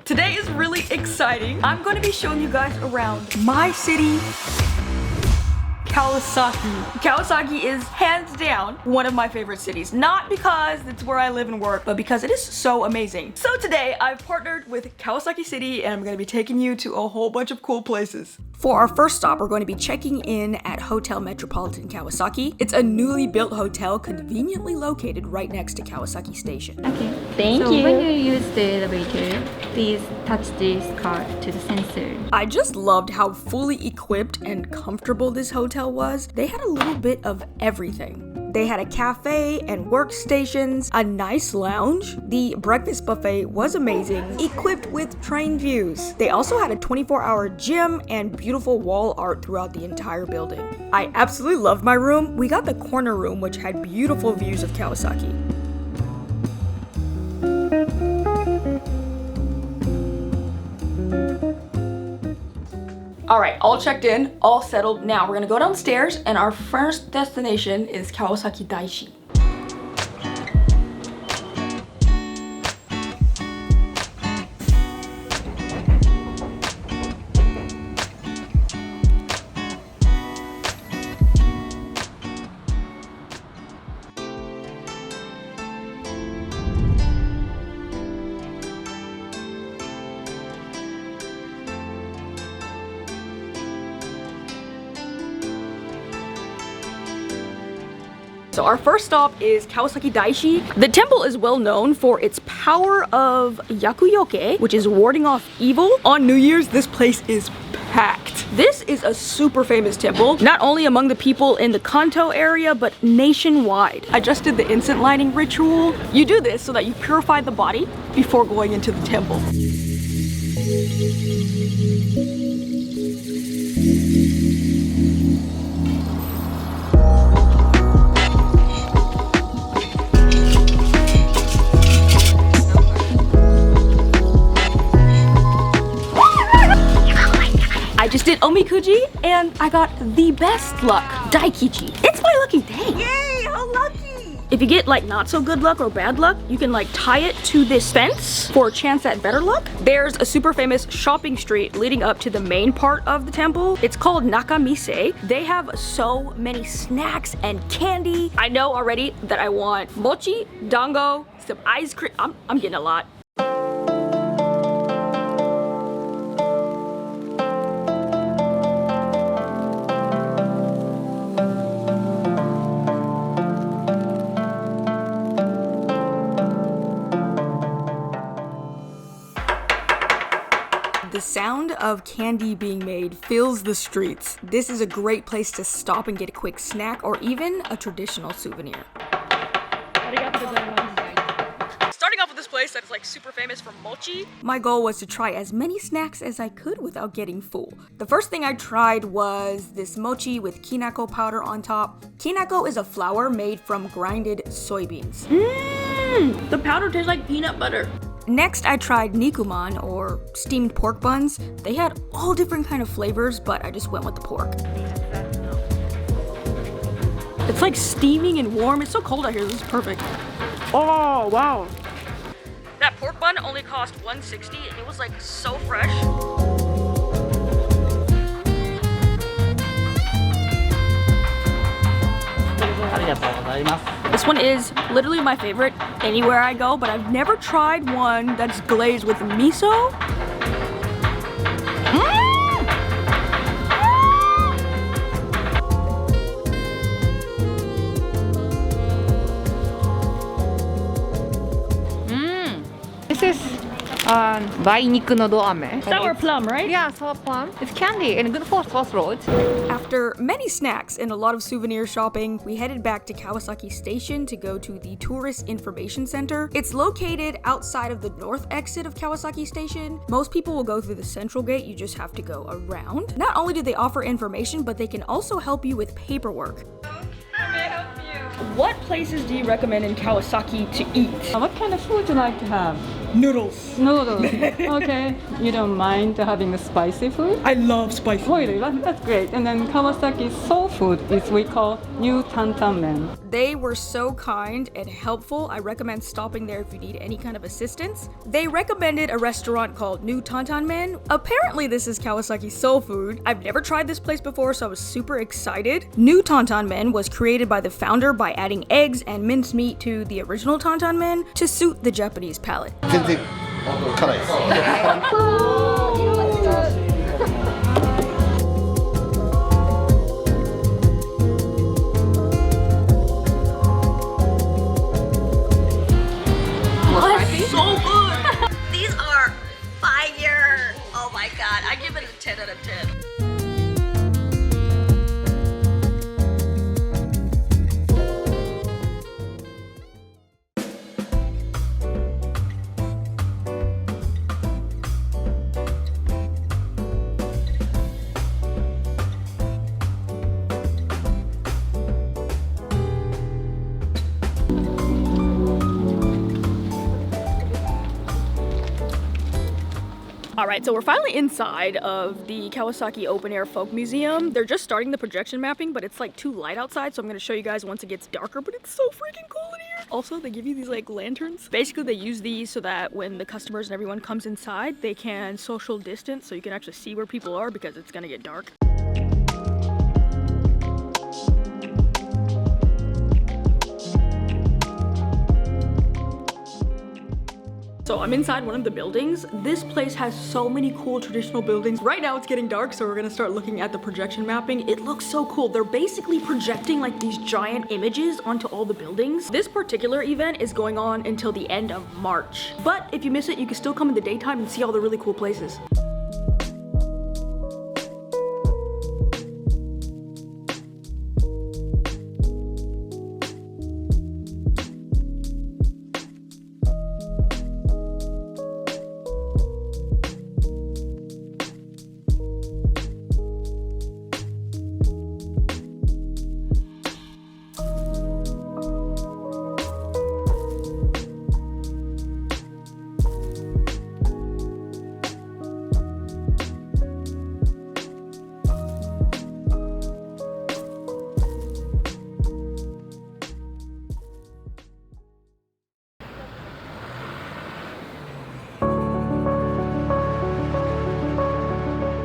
Today is really exciting. I'm going to be showing you guys around my city, Kawasaki. Kawasaki is hands down one of my favorite cities. Not because it's where I live and work, but because it is so amazing. So today I've partnered with Kawasaki City and I'm going to be taking you to a whole bunch of cool places. For our first stop, we're going to be checking in at Hotel Metropolitan Kawasaki. It's a newly built hotel conveniently located right next to Kawasaki Station. Okay, Thank so you. when you use the elevator, please touch this card to the sensor. I just loved how fully equipped and comfortable this hotel was. They had a little bit of everything. They had a cafe and workstations, a nice lounge. The breakfast buffet was amazing, equipped with train views. They also had a 24-hour gym and beautiful wall art throughout the entire building. I absolutely loved my room. We got the corner room, which had beautiful views of Kawasaki. Alright, all checked in, all settled. Now we're gonna go downstairs and our first destination is Kawasaki Daishi. So our first stop is Kawasaki Daishi. The temple is well known for its power of yakuyoke, which is warding off evil. On New Year's, this place is packed. This is a super famous temple, not only among the people in the Kanto area, but nationwide. I just did the incense lighting ritual. You do this so that you purify the body before going into the temple. I just did omikuji and I got the best luck, daikichi. It's my lucky day. Yay, how lucky. If you get like not so good luck or bad luck, you can like tie it to this fence for a chance at better luck. There's a super famous shopping street leading up to the main part of the temple. It's called Nakamise. They have so many snacks and candy. I know already that I want mochi, dango, some ice cream. I'm getting a lot. The sound of candy being made fills the streets. This is a great place to stop and get a quick snack or even a traditional souvenir. Starting off with this place that's like super famous for mochi, my goal was to try as many snacks as I could without getting full. The first thing I tried was this mochi with kinako powder on top. Kinako is a flour made from grinded soybeans. The powder tastes like peanut butter. Next, I tried nikuman, or steamed pork buns. They had all different kind of flavors, but I just went with the pork. It's like steaming and warm. It's so cold out here. This is perfect. Oh, wow. That pork bun only cost $1.60 and it was like so fresh. This one is literally my favorite anywhere I go, but I've never tried one that's glazed with miso. This is Sour plum, right? Yeah, sour plum. It's candy and good for sore throat. After many snacks and a lot of souvenir shopping, we headed back to Kawasaki Station to go to the Tourist Information Center. It's located outside of the north exit of Kawasaki Station. Most people will go through the central gate, you just have to go around. Not only do they offer information, but they can also help you with paperwork. How may I help you? What places do you recommend in Kawasaki to eat? What kind of food you like to have? Noodles. Noodles. Okay. You don't mind having the spicy food? I love spicy. Really? That's great. And then Kawasaki soul food is we call new Tantanmen. They were so kind and helpful. I recommend stopping there if you need any kind of assistance. They recommended a restaurant called New Tantanmen. Apparently this is Kawasaki soul food. I've never tried this place before, so I was super excited. New Tantanmen was created by the founder by adding eggs and minced meat to the original Tantanmen to suit the Japanese palate. 全然辛いです。So good! These are fire! Oh my god, I give it a 10 out of 10. Alright, so we're finally inside of the Kawasaki Open Air Folk Museum. They're just starting the projection mapping, but it's like too light outside, so I'm gonna show you guys once it gets darker, but it's so freaking cool in here. Also, they give you these like lanterns. Basically, they use these so that when the customers and everyone comes inside, they can social distance so you can actually see where people are because it's gonna get dark. So I'm inside one of the buildings. This place has so many cool traditional buildings. Right now it's getting dark, so we're gonna start looking at the projection mapping. It looks so cool. They're basically projecting like these giant images onto all the buildings. This particular event is going on until the end of March. But if you miss it, you can still come in the daytime and see all the really cool places.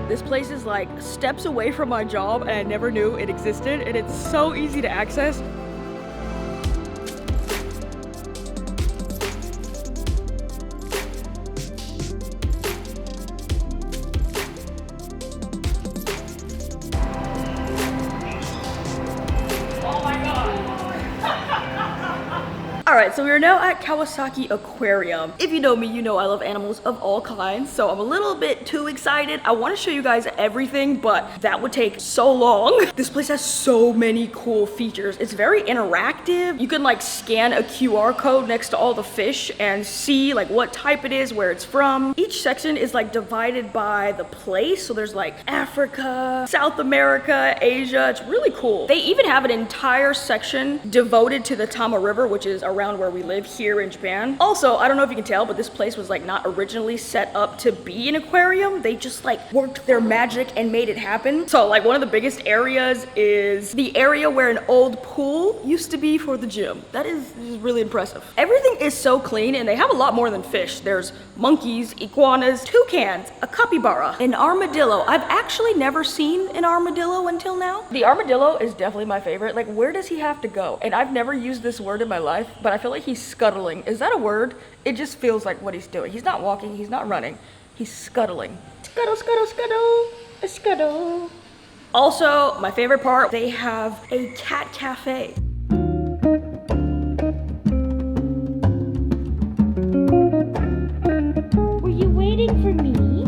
This place is like steps away from my job and I never knew it existed, and it's so easy to access. Alright, so we are now at Kawasaki Aquarium. If you know me, you know I love animals of all kinds, so I'm a little bit too excited. I want to show you guys everything, but that would take so long. This place has so many cool features. It's very interactive. You can like scan a QR code next to all the fish and see like what type it is, where it's from. Each section is like divided by the place, so there's like Africa, South America, Asia. It's really cool. They even have an entire section devoted to the Tama River, which is around where we live here in Japan. Also, I don't know if you can tell, but this place was like not originally set up to be an aquarium. They just like worked their magic and made it happen. So like one of the biggest areas is the area where an old pool used to be for the gym. That is really impressive. Everything is so clean, and they have a lot more than fish. There's monkeys, iguanas, toucans, a capybara, an armadillo. I've actually never seen an armadillo until now. The armadillo is definitely my favorite. Like, where does he have to go? And I've never used this word in my life, but I feel like he's scuttling. Is that a word? It just feels like what he's doing. He's not walking, he's not running. He's scuttling. Scuttle, scuttle, scuttle, a scuttle. Also, my favorite part, they have a cat cafe. Were you waiting for me?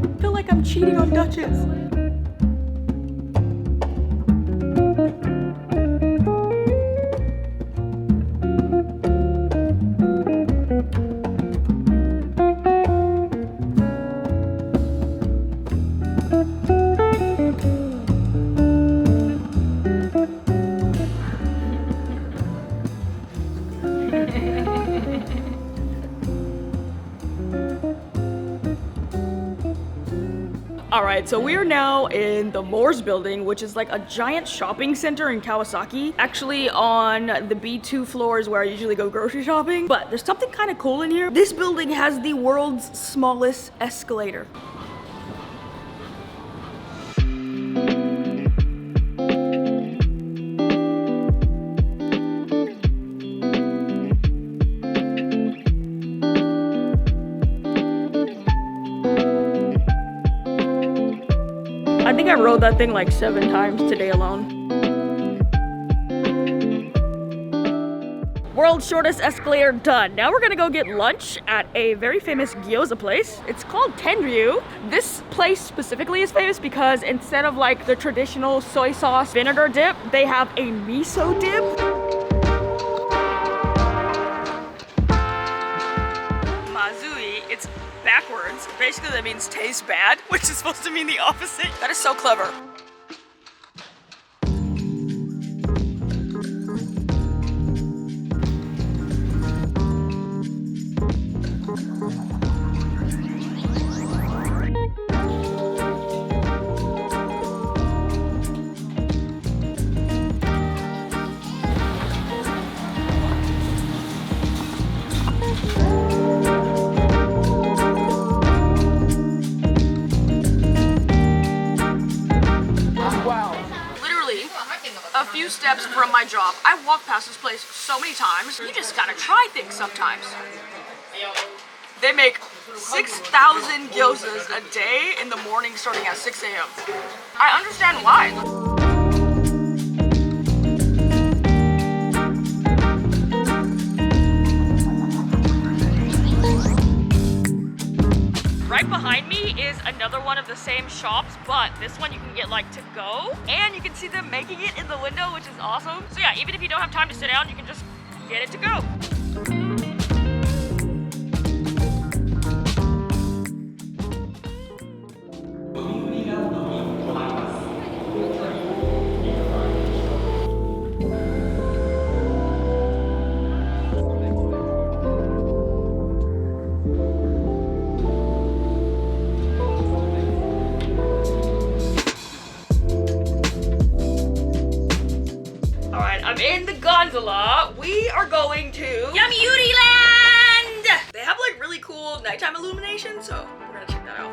I feel like I'm cheating on Duchess. Alright, so we are now in the Moores building, which is like a giant shopping center in Kawasaki. Actually on the B2 floor is where I usually go grocery shopping. But there's something kind of cool in here. This building has the world's smallest escalator. I think I rode that thing like 7 times today alone. World's shortest escalator done. Now we're gonna go get lunch at a very famous gyoza place. It's called Tenryu. This place specifically is famous because instead of like the traditional soy sauce vinegar dip, they have a miso dip. Mazui, it's backwards. Basically that means tastes bad, which is supposed to mean the opposite. That is so clever. A few steps from my job. I walk past this place so many times. You just gotta try things sometimes. They make 6,000 gyozas a day in the morning starting at 6 a.m. I understand why. Right behind me is another one of the same shops, but this one you can get like to go, and you can see them making it in the window, which is awesome. So yeah, even if you don't have time to sit down, you can just get it to go. I'm in the gondola. We are going to YOMIURILAND! They have like really cool nighttime illumination, so we're gonna check that out.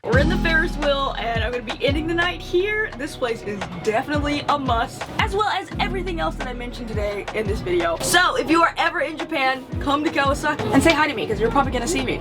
We're in the Ferris wheel and I'm gonna be ending the night here. This place is definitely a must, as well as everything else that I mentioned today in this video. So if you are ever in Japan, come to Kawasaki and say hi to me because you're probably gonna see me.